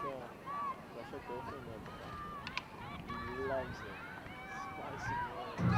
That's your girlfriend there, bro. He loves it. Spicy boy.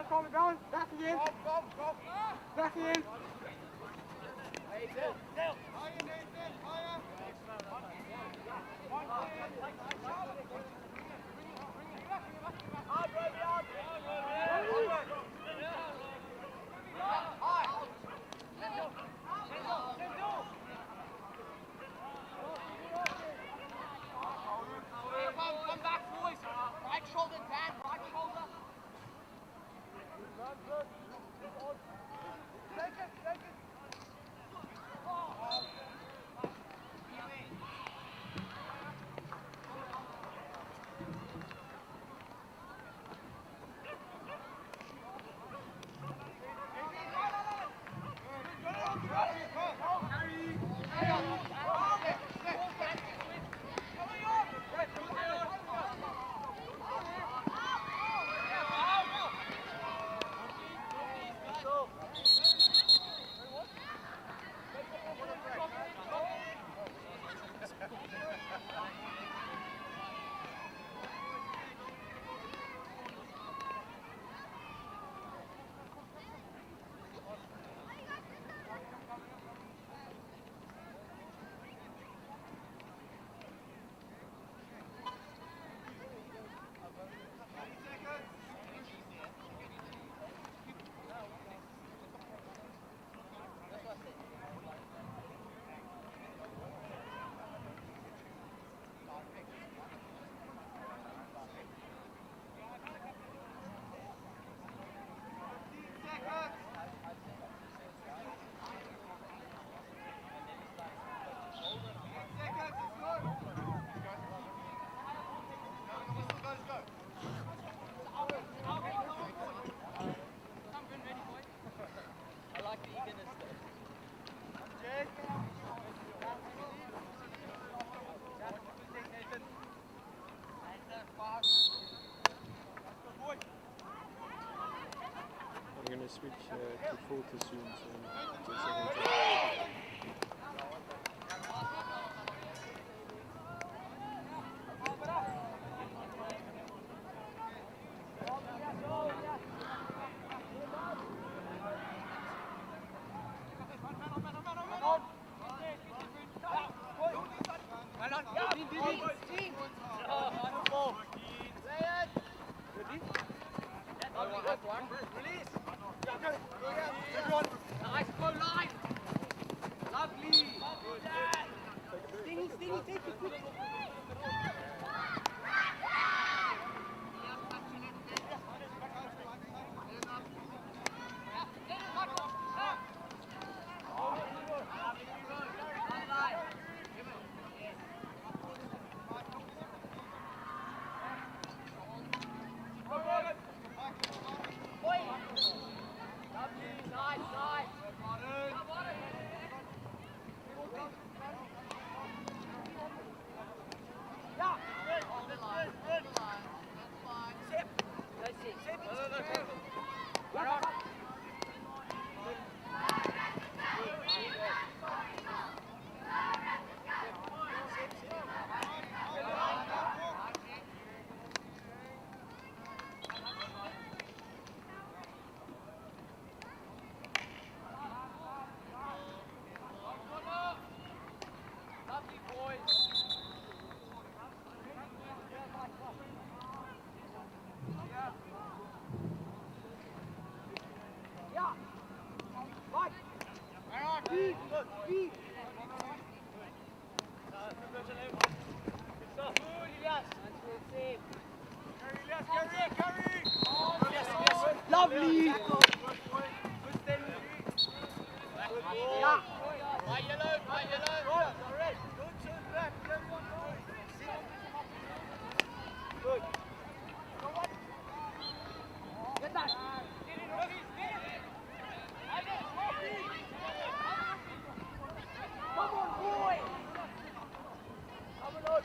Calm it down. Back again. Back again. Come back, boys. Right shoulder, Dan. Right shoulder. Take it. I'm going to switch to 40 soon, so it's a second time. Nice, go line! Lovely! Yeah. By yellow, by yellow. Good. Get that. Come on, boy. Come on.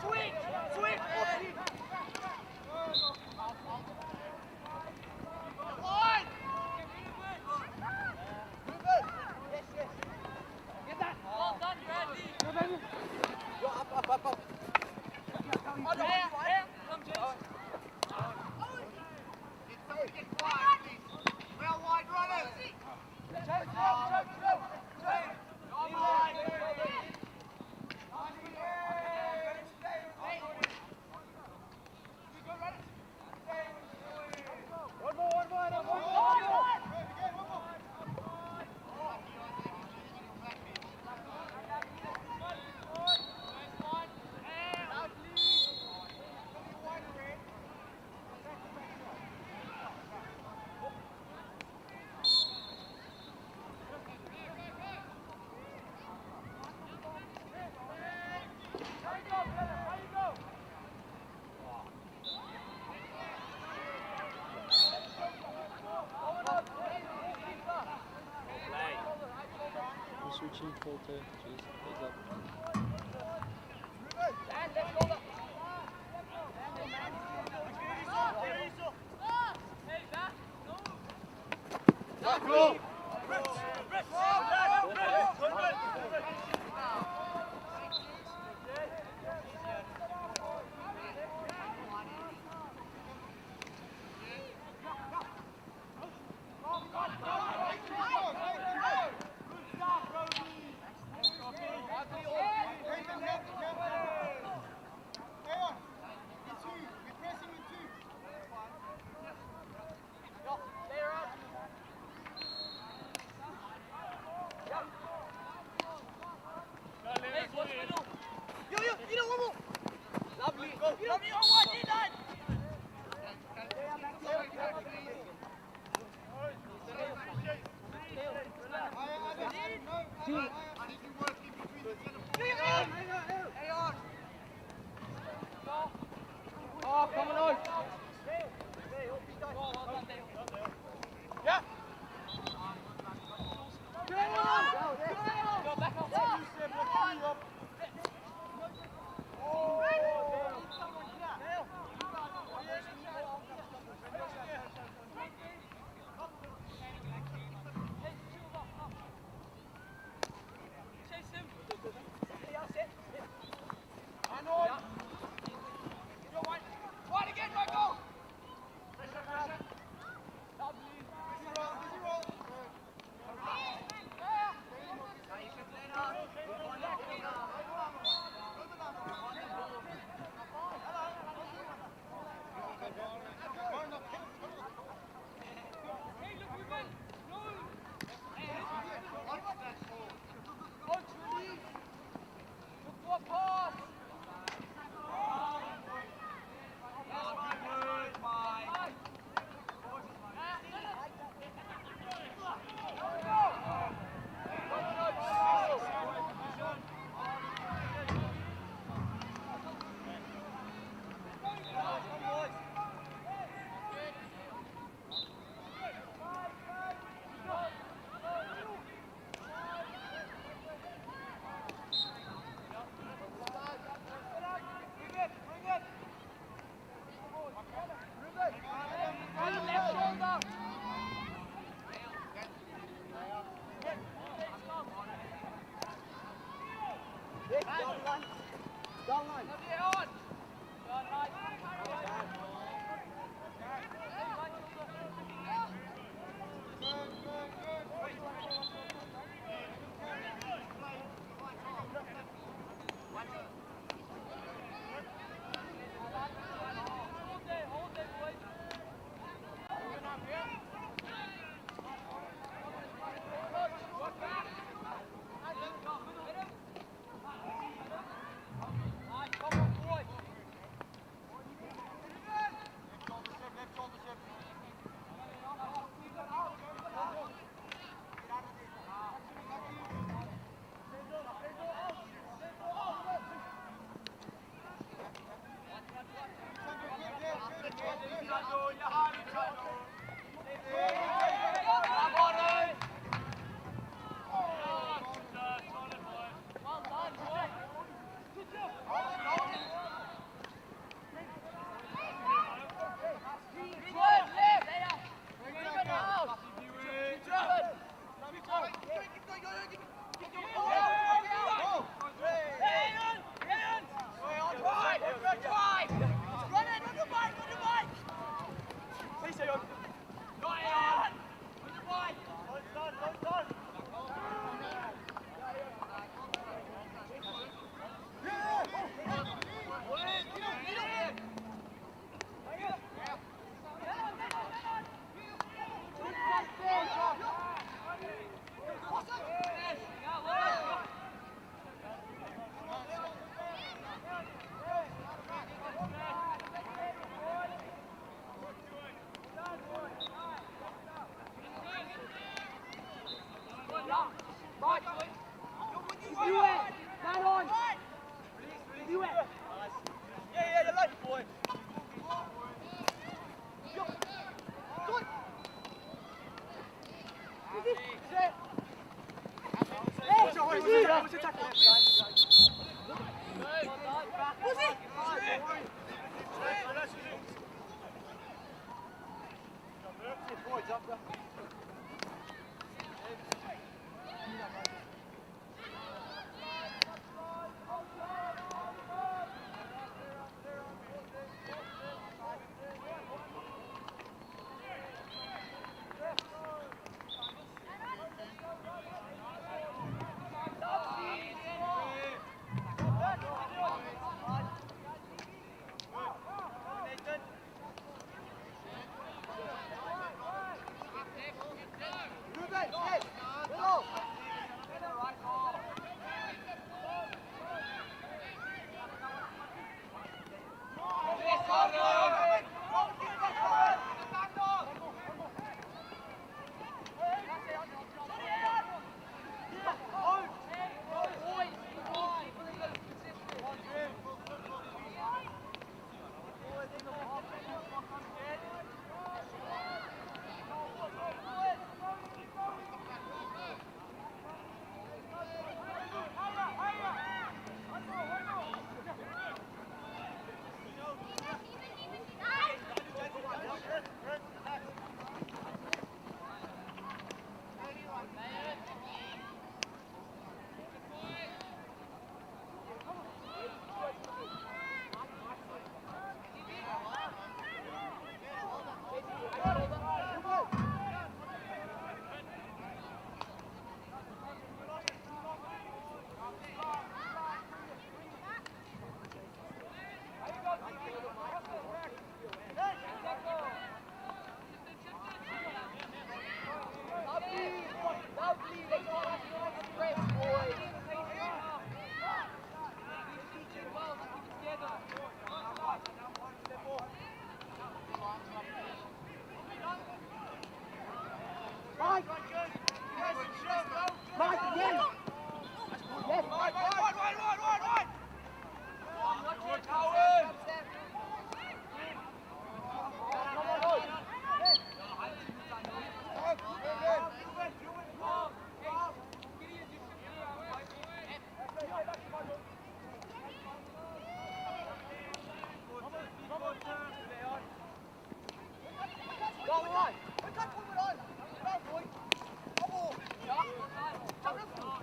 Sweet, sweet. Get that. Well done, Bradley. Go up. Come, James. Get wide, please. Well wide runners. We're switching full turn. Jeez, heads up. Go! Oh, come on. Yeah. Go back up. Down line.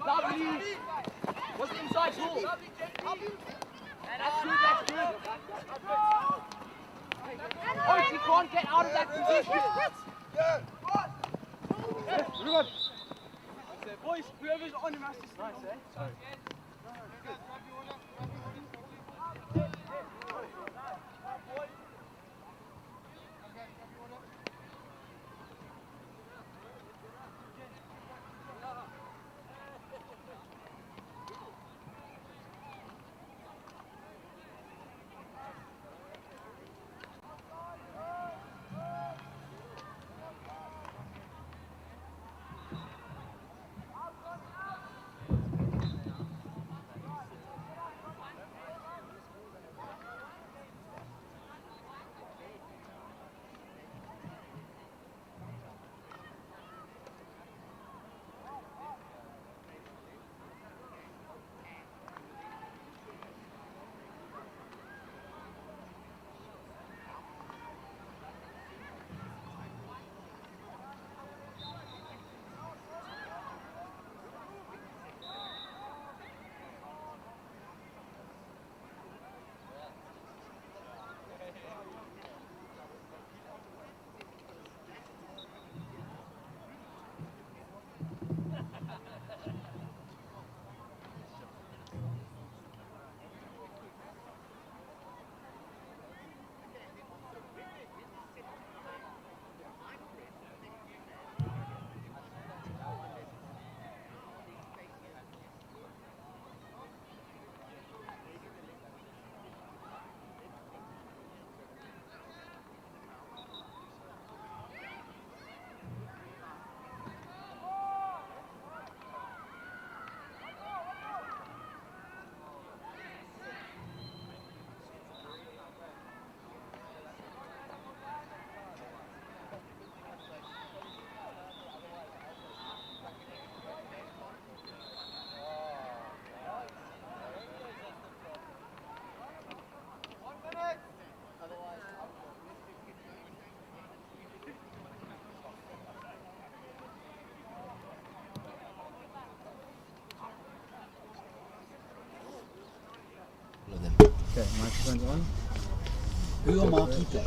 Lovely! Was it inside ball? Boys, you can't get out of that position. Boys, whoever's on him has to stay. Nice, eh? Okay, microphone's on. Who are my keeper?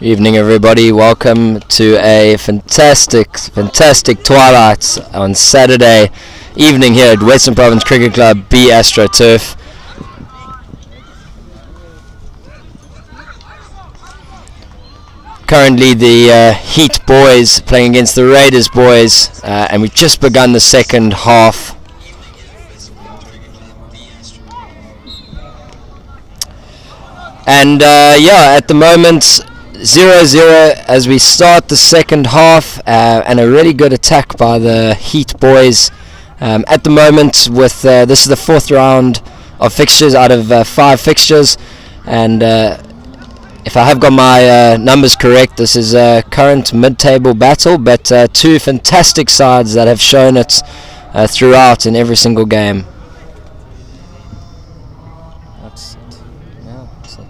Evening everybody, welcome to a fantastic twilight on Saturday evening here at Western Province Cricket Club B AstroTurf. Currently the Heat boys playing against the Raiders boys, and we've just begun the second half. And at the moment 0-0 as we start the second half, and a really good attack by the Heat boys. At the moment, with this is the fourth round of fixtures out of 5 fixtures, and if I have got my numbers correct, this is a current mid-table battle, but 2 fantastic sides that have shown it throughout in every single game. That's it. Yeah, that's it.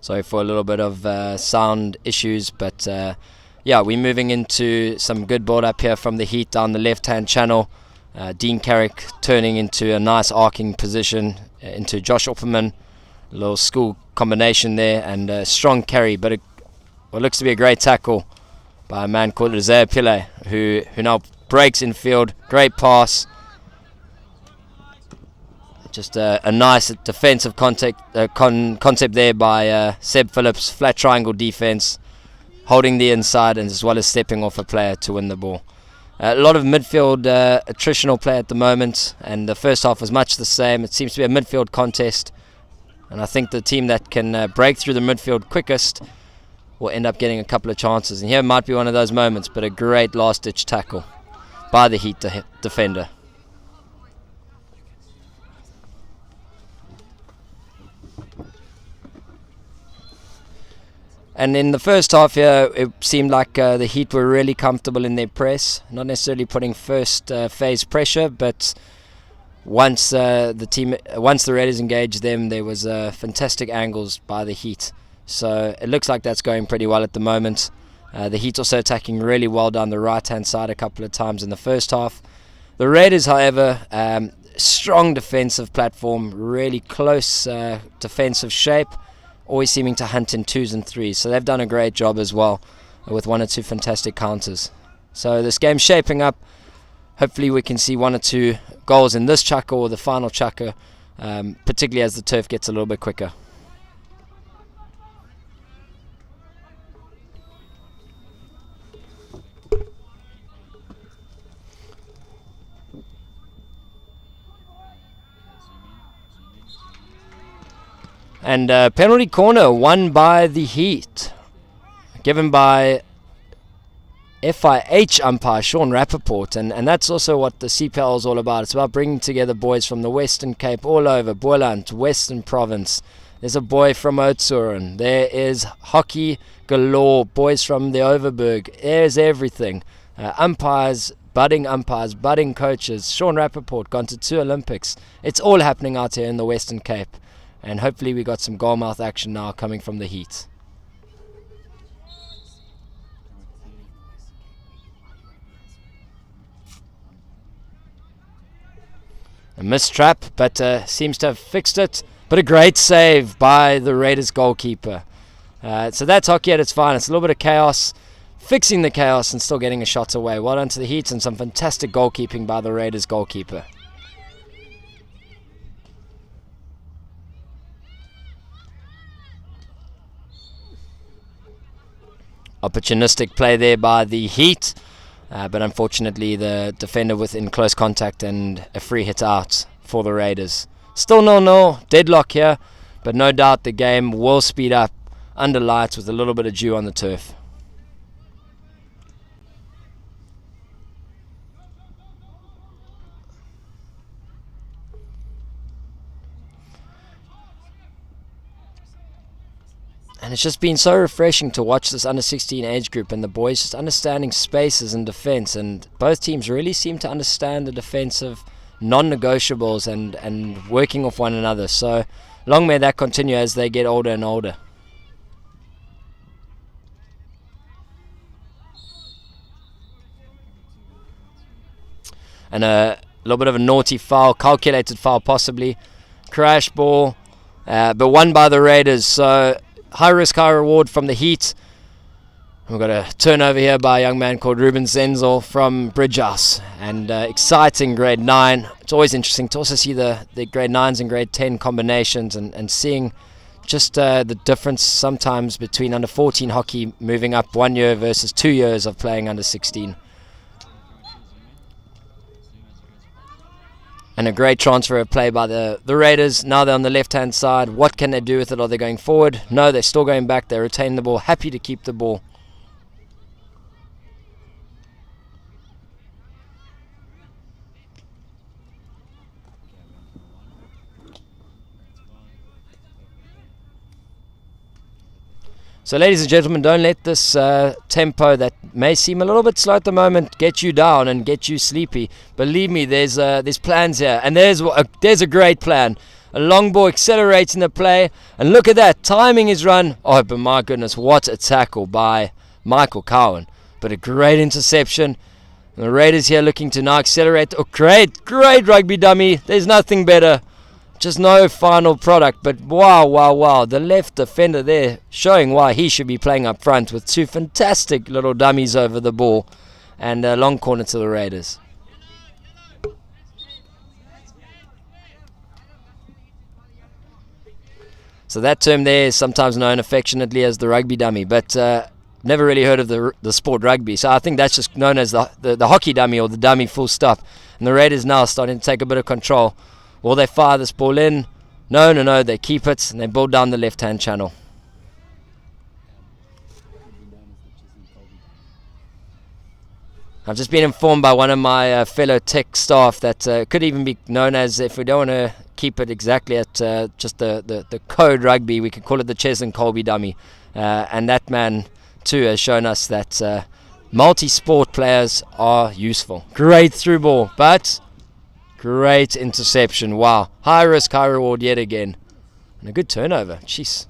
Sorry for a little bit of sound issues, but yeah, we're moving into some good build up here from the Heat down the left-hand channel. Dean Carrick turning into a nice arcing position into Josh Opperman. A little school combination there, and a strong carry, but what looks to be a great tackle by a man called Isaiah Pillay, who now breaks in field. Great pass. Just a nice defensive concept there by Seb Phillips. Flat triangle defense, holding the inside and as well as stepping off a player to win the ball. A lot of midfield attritional play at the moment, and the first half was much the same. It seems to be a midfield contest, and I think the team that can break through the midfield quickest will end up getting a couple of chances. And here might be one of those moments, but a great last-ditch tackle by the Heat defender. And in the first half here, it seemed like the Heat were really comfortable in their press, not necessarily putting first phase pressure, but once the Raiders engaged them, there was fantastic angles by the Heat. So it looks like that's going pretty well at the moment. The Heat also attacking really well down the right-hand side a couple of times in the first half. The Raiders, however, strong defensive platform, really close defensive shape, always seeming to hunt in 2s and 3s. So they've done a great job as well with 1 or 2 fantastic counters. So this game's shaping up. Hopefully we can see 1 or 2 goals in this chukker or the final chukker, particularly as the turf gets a little bit quicker. And penalty corner won by the Heat, given by FIH umpire Sean Rappaport, and that's also what the CPL is all about. It's about bringing together boys from the Western Cape, all over Boland, Western Province. There's a boy from Oudtshoorn. There is hockey galore, boys from the Overberg. There's everything. Umpires, budding coaches. Sean Rappaport gone to 2 Olympics. It's all happening out here in the Western Cape. And hopefully we got some goalmouth action now coming from the Heat. A missed trap, but seems to have fixed it. But a great save by the Raiders goalkeeper. So that's hockey at its finest. A little bit of chaos, fixing the chaos and still getting a shot away. Well done to the Heat, and some fantastic goalkeeping by the Raiders goalkeeper. Opportunistic play there by the Heat, but unfortunately the defender within close contact and a free hit out for the Raiders. Still 0-0, deadlock here, but no doubt the game will speed up under lights with a little bit of dew on the turf. And it's just been so refreshing to watch this under-16 age group and the boys just understanding spaces and defence. And both teams really seem to understand the defensive non-negotiables and working off one another. So long may that continue as they get older and older. And a little bit of a naughty foul, calculated foul possibly. Crash ball, but won by the Raiders. So high risk, high reward from the Heat. We've got a turnover here by a young man called Ruben Zenzel from Bridgehouse. And exciting grade 9. It's always interesting to also see the grade 9s and grade 10 combinations and seeing just the difference sometimes between under 14 hockey moving up 1 year versus 2 years of playing under 16. And a great transfer of play by the Raiders. Now they're on the left-hand side. What can they do with it? Are they going forward? No, they're still going back. They retain the ball. Happy to keep the ball. So ladies and gentlemen, don't let this tempo that may seem a little bit slow at the moment get you down and get you sleepy. Believe me, there's plans here, and there's a great plan. A long ball accelerating the play. And look at that, timing his run. Oh, but my goodness, what a tackle by Michael Cowan. But a great interception. And the Raiders here looking to now accelerate. Oh, great rugby dummy. There's nothing better. Just no final product. But wow. The left defender there showing why he should be playing up front with two fantastic little dummies over the ball. And a long corner to the Raiders. So that term there is sometimes known affectionately as the rugby dummy, but never really heard of the sport rugby. So I think that's just known as the hockey dummy or the dummy full stop. And the Raiders now starting to take a bit of control. Will they fire this ball in? No, they keep it and they build down the left-hand channel. I've just been informed by one of my fellow tech staff that could even be known as, if we don't want to keep it exactly at just the code rugby, we could call it the Ches and Colby dummy. And that man too has shown us that multi-sport players are useful. Great through ball, but great interception. Wow, high risk, high reward yet again. And a good turnover. Jeez.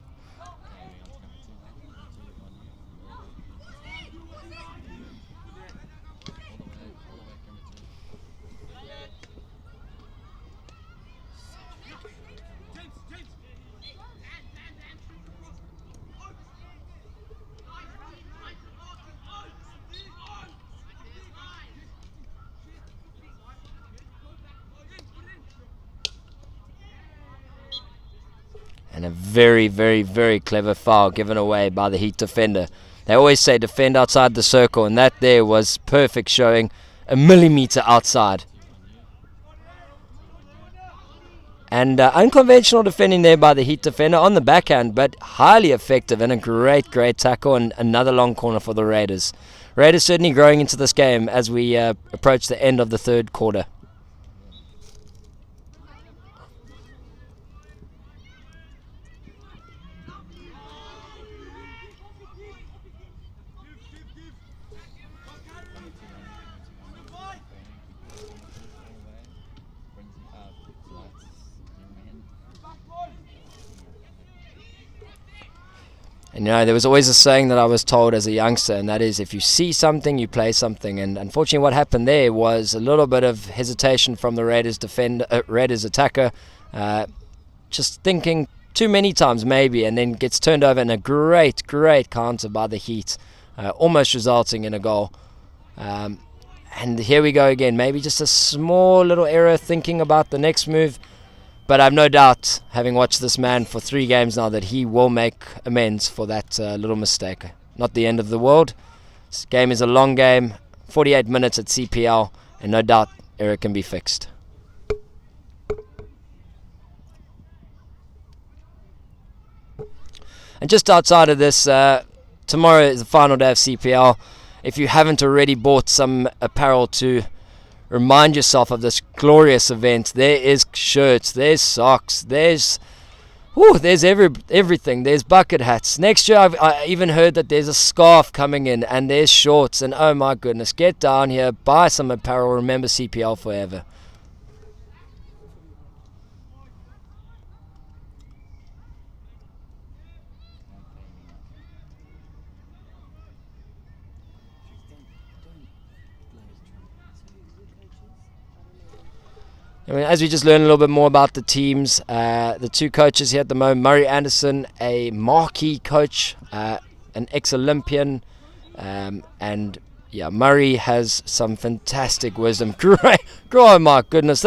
And a very clever foul given away by the Heat defender. They always say defend outside the circle, and that there was perfect, showing a millimeter outside. And unconventional defending there by the Heat defender on the backhand, but highly effective and a great tackle, and another long corner for the Raiders. Raiders certainly growing into this game as we approach the end of the third quarter. And there was always a saying that I was told as a youngster, and that is, if you see something, you play something. And unfortunately what happened there was a little bit of hesitation from the Raiders attacker, just thinking too many times maybe, and then gets turned over in a great counter by the Heat, almost resulting in a goal. And here we go again, maybe just a small little error thinking about the next move. But I've no doubt, having watched this man for 3 games now, that he will make amends for that little mistake. Not the end of the world. This game is a long game, 48 minutes at CPL, and no doubt error can be fixed. And just outside of this, tomorrow is the final day of CPL. If you haven't already bought some apparel to remind yourself of this glorious event, there is shirts, there's socks, there's everything. There's bucket hats. Next year I even heard that there's a scarf coming in, and there's shorts, and oh my goodness, get down here, buy some apparel, remember CPL forever. I mean, as we just learn a little bit more about the teams, the 2 coaches here at the moment, Murray Anderson, a marquee coach, an ex-Olympian, and yeah, Murray has some fantastic wisdom. Great, oh my goodness,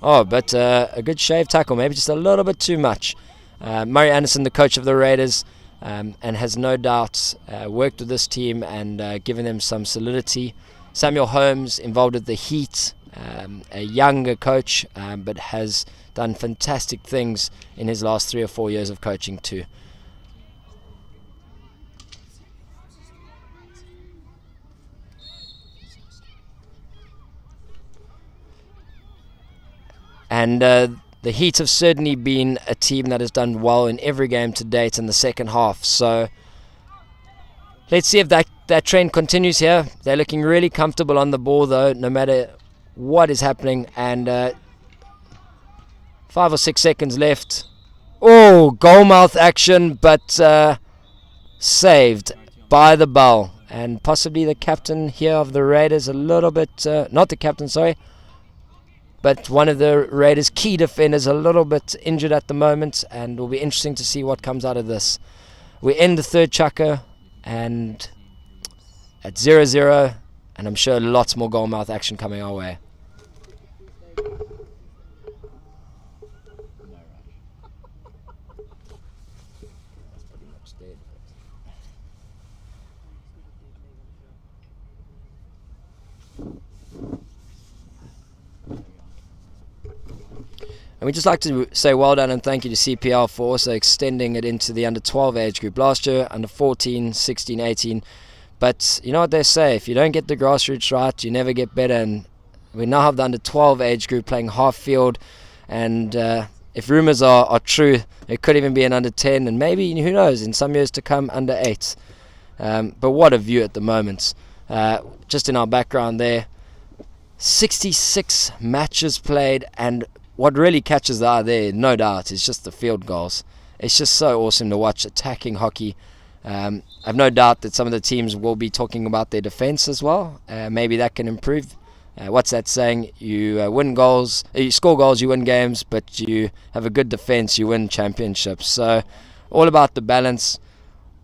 but a good shave tackle, maybe just a little bit too much. Murray Anderson, the coach of the Raiders, and has no doubt worked with this team and given them some solidity. Samuel Holmes, involved with the Heat, a younger coach, but has done fantastic things in his last 3 or 4 years of coaching too. And the Heat have certainly been a team that has done well in every game to date in the second half. So let's see if that trend continues here. They're looking really comfortable on the ball though, no matter what is happening, and 5 or 6 seconds left. Oh, goalmouth action, but saved by the bell. And possibly the captain here of the Raiders a little bit, not the captain, sorry, but one of the Raiders' key defenders a little bit injured at the moment, and it will be interesting to see what comes out of this. We end the third chukker and at 0-0, and I'm sure lots more goalmouth action coming our way. And we'd just like to say well done and thank you to CPL for also extending it into the under 12 age group. Last year, under 14, 16, 18. But you know what they say, if you don't get the grassroots right, you never get better. And we now have the under 12 age group playing half field. And if rumours are true, it could even be an under 10. And maybe, who knows, in some years to come, under 8. But what a view at the moment. Just in our background there, 66 matches played, and what really catches the eye there, no doubt, is just the field goals. It's just so awesome to watch attacking hockey. I've no doubt that some of the teams will be talking about their defense as well. Maybe that can improve. What's that saying? You win goals, you score goals, you win games, but you have a good defense, you win championships. So all about the balance.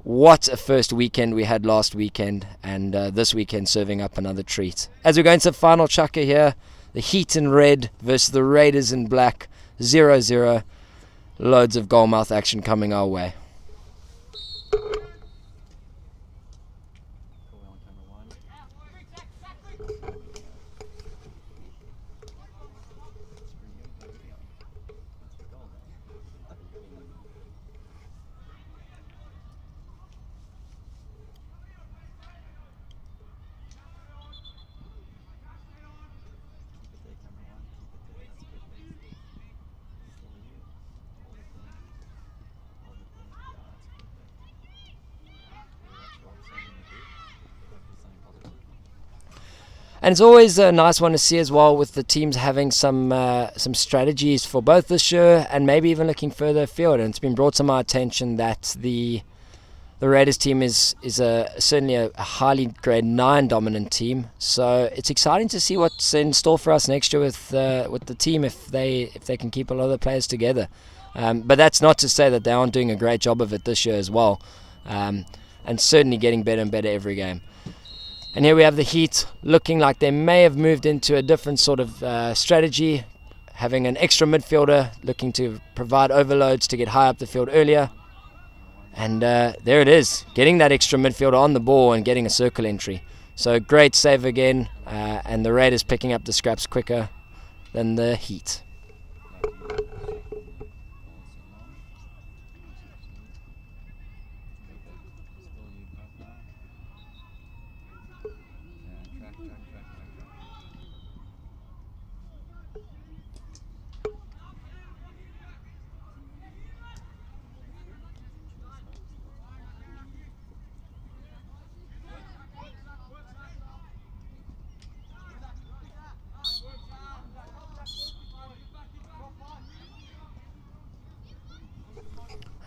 What a first weekend we had last weekend, and this weekend serving up another treat. As we go into the final chukker here, the Heat in red versus the Raiders in black, 0-0. Loads of goalmouth action coming our way. And it's always a nice one to see as well, with the teams having some strategies for both this year and maybe even looking further afield. And it's been brought to my attention that the Raiders team is certainly a highly grade 9 dominant team. So it's exciting to see what's in store for us next year with the team if they can keep a lot of the players together. But that's not to say that they aren't doing a great job of it this year as well, and certainly getting better and better every game. And here we have the Heat looking like they may have moved into a different sort of strategy, having an extra midfielder looking to provide overloads to get high up the field earlier. And there it is, getting that extra midfielder on the ball and getting a circle entry. So great save again, and the Raiders picking up the scraps quicker than the Heat.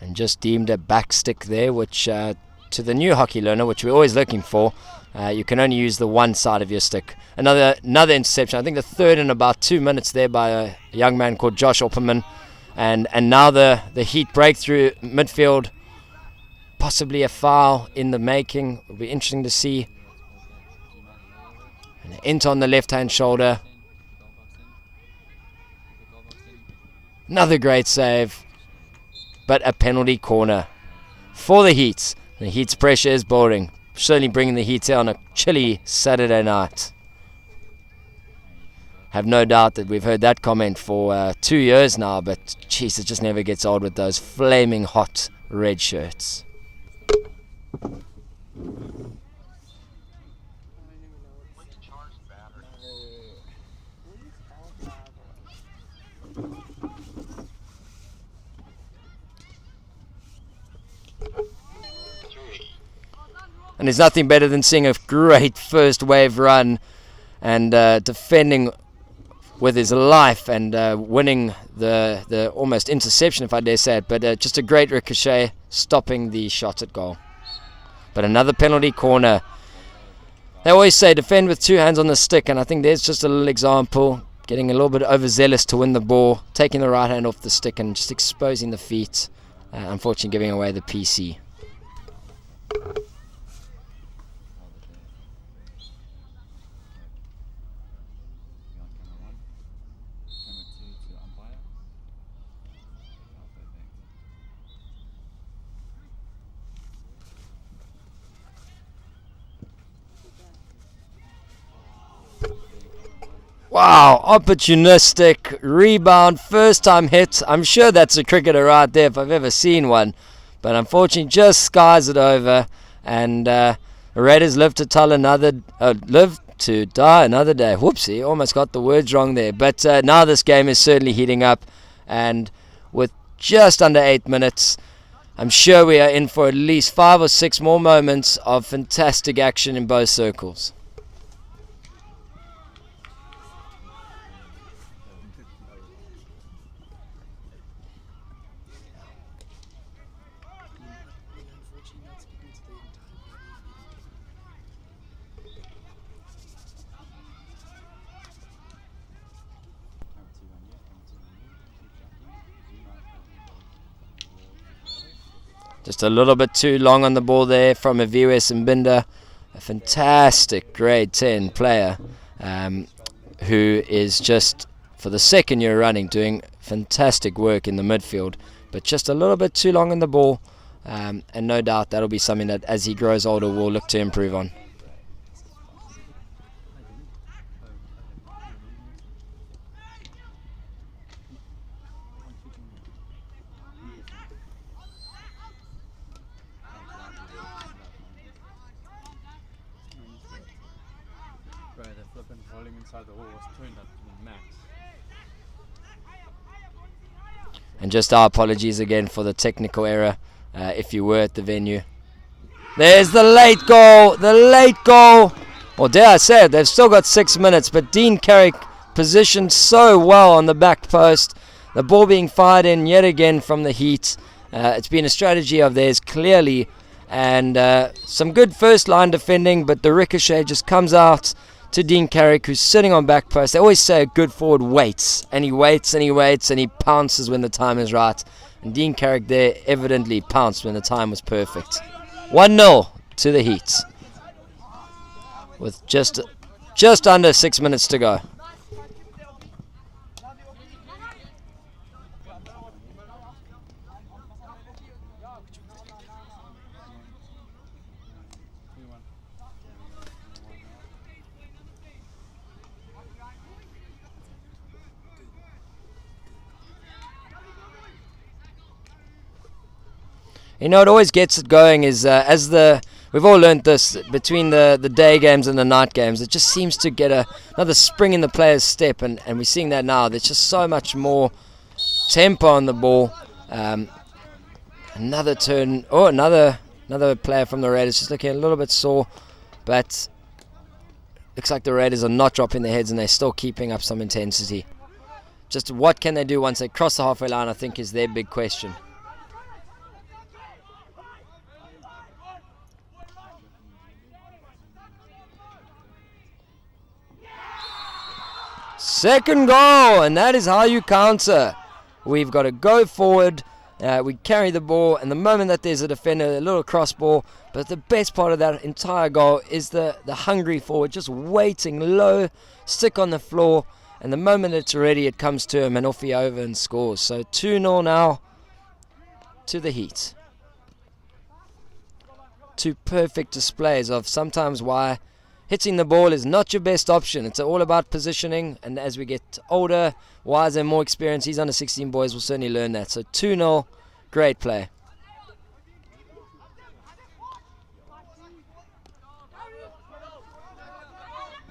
And just deemed a back stick there, which to the new hockey learner, which we're always looking for, you can only use the one side of your stick. Another interception, I think the third in about 2 minutes there by a young man called Josh Opperman. And now the Heat breakthrough midfield, possibly a foul in the making. It'll be interesting to see. And Ent on the left-hand shoulder. Another great save. But a penalty corner for the Heat. The Heat's pressure is building. Certainly bringing the Heat on a chilly Saturday night. Have no doubt that we've heard that comment for 2 years now, but geez, it just never gets old with those flaming hot red shirts. And there's nothing better than seeing a great first wave run and defending with his life and winning the almost interception, if I dare say it, but just a great ricochet stopping the shot at goal. But another penalty corner. They always say defend with two hands on the stick, and I think there's just a little example, getting a little bit overzealous to win the ball, taking the right hand off the stick and just exposing the feet, unfortunately giving away the PC. Wow, opportunistic rebound, first time hit. I'm sure that's a cricketer right there if I've ever seen one. But unfortunately just skies it over, and the Raiders live to die another day. Whoopsie, almost got the words wrong there. But now this game is certainly heating up, and with just under 8 minutes, I'm sure we are in for at least 5 or 6 more moments of fantastic action in both circles. Just a little bit too long on the ball there from Aviwe Simbinda, a fantastic grade 10 player who is just, for the second year running, doing fantastic work in the midfield, but just a little bit too long on the ball, and no doubt that'll be something that as he grows older we'll look to improve on. And just our apologies again for the technical error if you were at the venue. There's the late goal, Or dare I say it, they've still got 6 minutes, but Dean Carrick positioned so well on the back post. The ball being fired in yet again from the Heat. It's been a strategy of theirs clearly, and some good first line defending, but the ricochet just comes out to Dean Carrick, who's sitting on back post. They always say a good forward waits, and he waits and he waits and he pounces when the time is right. And Dean Carrick there evidently pounced when the time was perfect. 1-0 to the Heat with just under 6 minutes to go. You know, it always gets it going is we've all learned this between the day games and the night games. It just seems to get another spring in the player's step, and we're seeing that now. There's just so much more tempo on the ball. Another turn. Oh, another player from the Raiders just looking a little bit sore, but looks like the Raiders are not dropping their heads and they're still keeping up some intensity. Just what can they do once they cross the halfway line, I think, is their big question. Second goal, and that is how you counter. We've got to go forward, we carry the ball, and the moment that there's a defender, a little cross ball, but the best part of that entire goal is the hungry forward, just waiting low, stick on the floor, and the moment it's ready, it comes to him, and off he over and scores. So 2-0 now to the Heat. Two perfect displays of sometimes why hitting the ball is not your best option. It's all about positioning, and as we get older, wiser, and more experienced, these under 16 boys will certainly learn that. So 2-0, great play.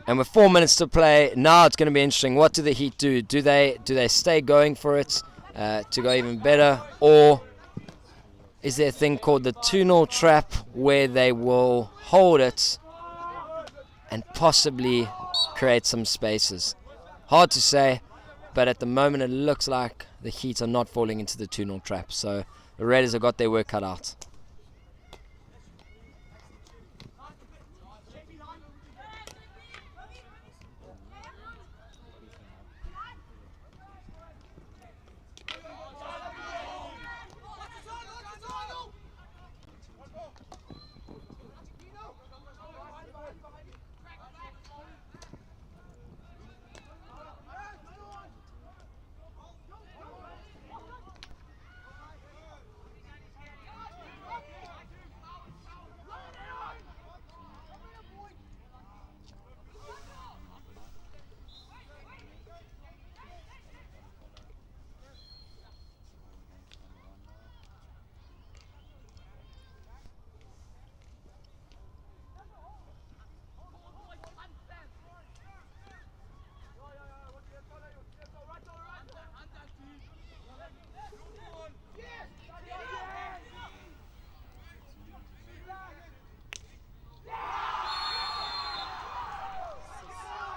And with 4 minutes to play, now it's going to be interesting. What do the Heat do? Do they stay going for it to go even better, or is there a thing called the 2-0 trap where they will hold it and possibly create some spaces? Hard to say, but at the moment it looks like the Heat are not falling into the 2-0 trap. So the Raiders have got their work cut out.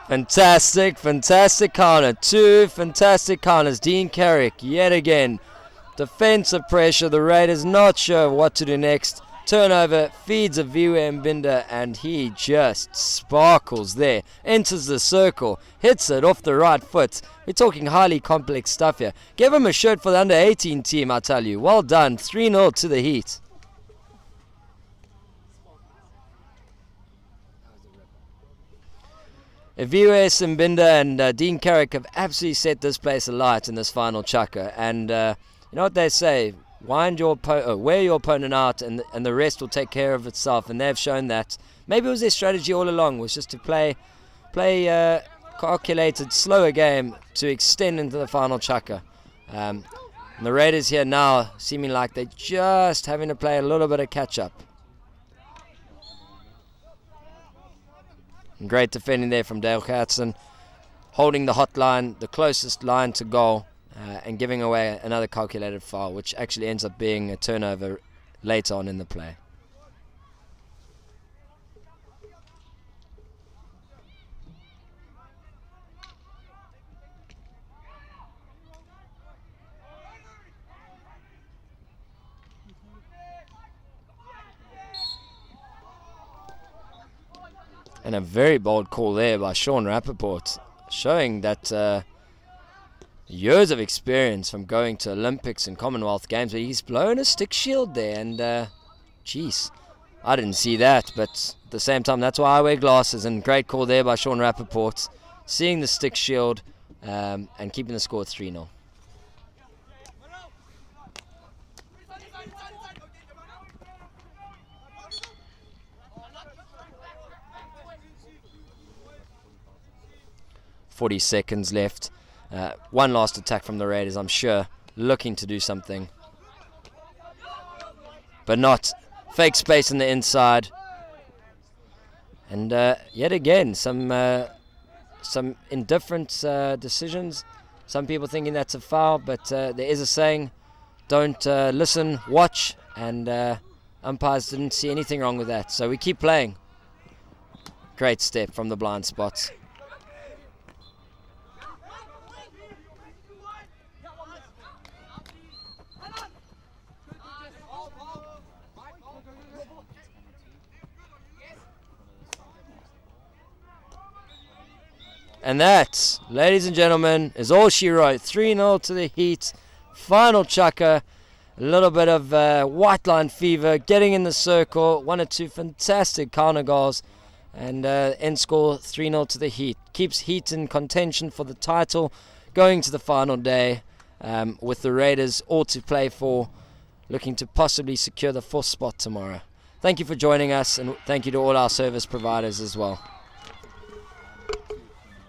Fantastic counter. 2 fantastic counters. Dean Carrick yet again. Defensive pressure. The Raiders not sure what to do next. Turnover, feeds a view Mbinda, and he just sparkles there. Enters the circle, hits it off the right foot. We're talking highly complex stuff here. Give him a shirt for the under 18 team, I tell you. Well done. 3-0 to the Heat. Eviwe Mbinda and Dean Carrick have absolutely set this place alight in this final chukker. And you know what they say, wear your opponent out and the rest will take care of itself. And they've shown that. Maybe it was their strategy all along, was just to play calculated, slower game to extend into the final chukker. And the Raiders here now seeming like they're just having to play a little bit of catch-up. Great defending there from Dale Katzen, holding the hotline, the closest line to goal, and giving away another calculated foul, which actually ends up being a turnover later on in the play. And a very bold call there by Sean Rappaport, showing that years of experience from going to Olympics and Commonwealth Games, but he's blown a stick shield there, and geez, I didn't see that, but at the same time, that's why I wear glasses, and great call there by Sean Rappaport, seeing the stick shield and keeping the score 3-0. .40 left. One last attack from the Raiders, I'm sure, looking to do something. But not. Fake space in the inside. And yet again, some indifferent decisions. Some people thinking that's a foul, but there is a saying, don't listen, watch. And umpires didn't see anything wrong with that. So we keep playing. Great step from the blind spots. And that, ladies and gentlemen, is all she wrote. 3-0 to the Heat. Final chukker. A little bit of white line fever. Getting in the circle. 1 or 2 fantastic counter goals. And end score 3-0 to the Heat. Keeps Heat in contention for the title. Going to the final day with the Raiders all to play for. Looking to possibly secure the 4th spot tomorrow. Thank you for joining us. And thank you to all our service providers as well.